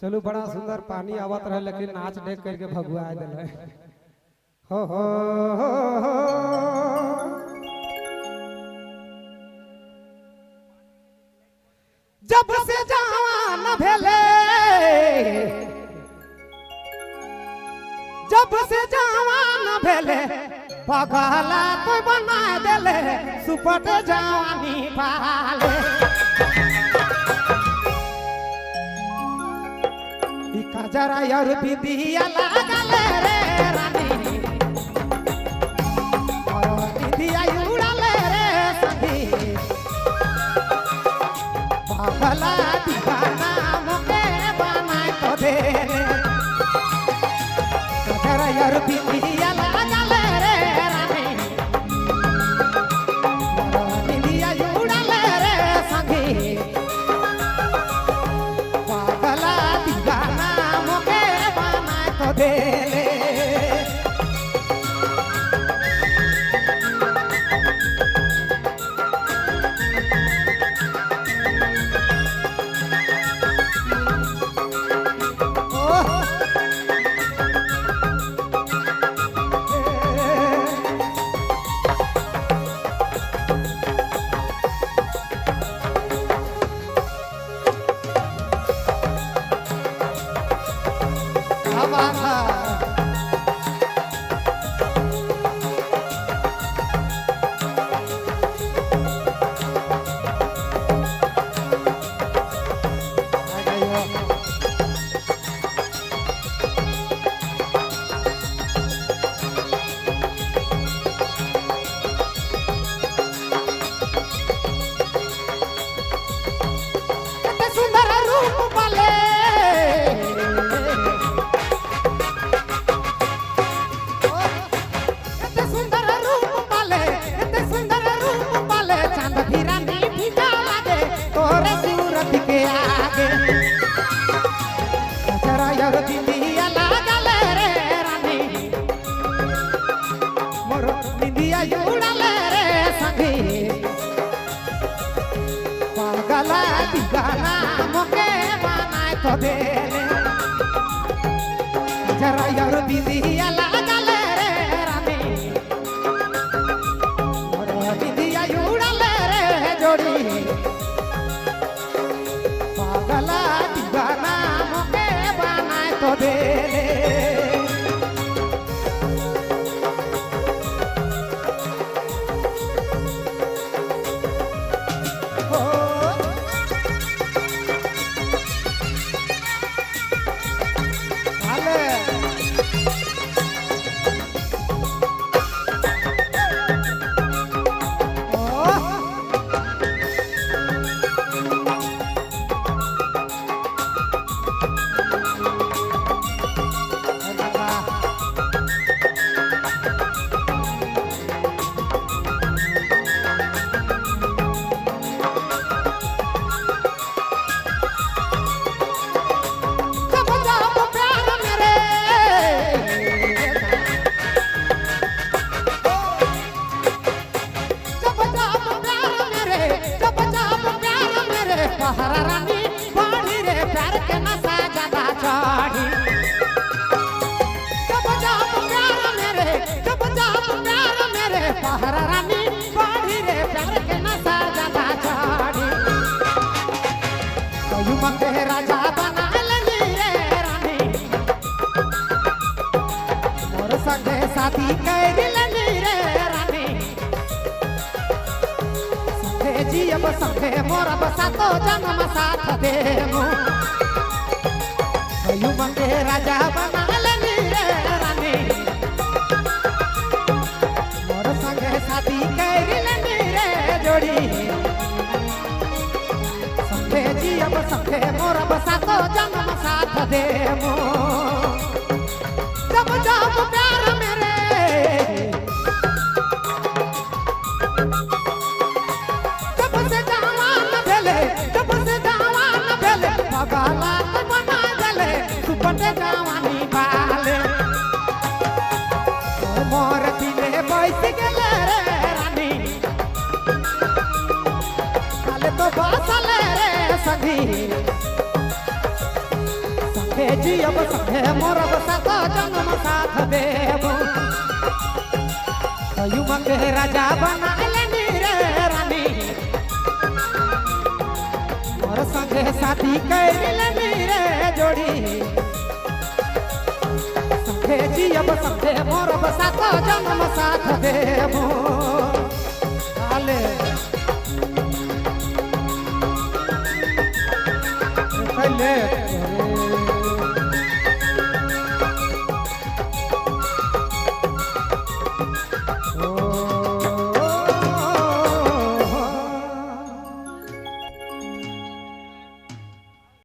चलो बड़ा सुंदर पानी आवत रहे लेकिन नाच देख करके भगुआ दिल हो हो। जब से जवान भेले जब से जवान भेले पगला तो बना देले सुपट जवानी पाले जरा यार बिदिया लागले रे रानी बिदिया उड़ाले रे सखी पागला दीवाना मोके बनाए तो दे जरा यार बिदिया लागले रे रानी बिदिया उड़ाले रे सखी पागला दीवाना दे पागला दीवाना मोके बनाए तो दे जरा यार बिदिया लागले रे रानी मोर बिदिया उड़ाले रे जोड़ी पागला दीवाना मोके बनाए तो दे पहरा रानी बाड़ी रे प्यार के नशा ज्यादा चढ़ी जब जाप प्यार मेरे पहरा रानी बाड़ी रे प्यार के नशा ज्यादा चढ़ी कयूं मके राजा बना लेनी रे रानी मोर संगे शादी कर लेनी रे रानी जियब संगे मोर बसातो जन्म साथ देमु कयूं मके राजा बना लेनी रे रानी मोर संगे शादी कर लेनी रे जोड़ी संगे जियब संगे मोर बसातो जन्म साथ देमु जब जब प्यार मेरे पगला तो बना देले सुपट जवानी पाले मोर दिले बैठ गेले रे रानी काले तो बसले रे सखी संगे जियब संगे मोरब सात जन्म साथ देबो युग के राजा बना लेनी रे रानी और संगे साथी कर लेनी रे जोड़ी संगे जियब संगे मोरब सात जन्म साथ देबो आले पहले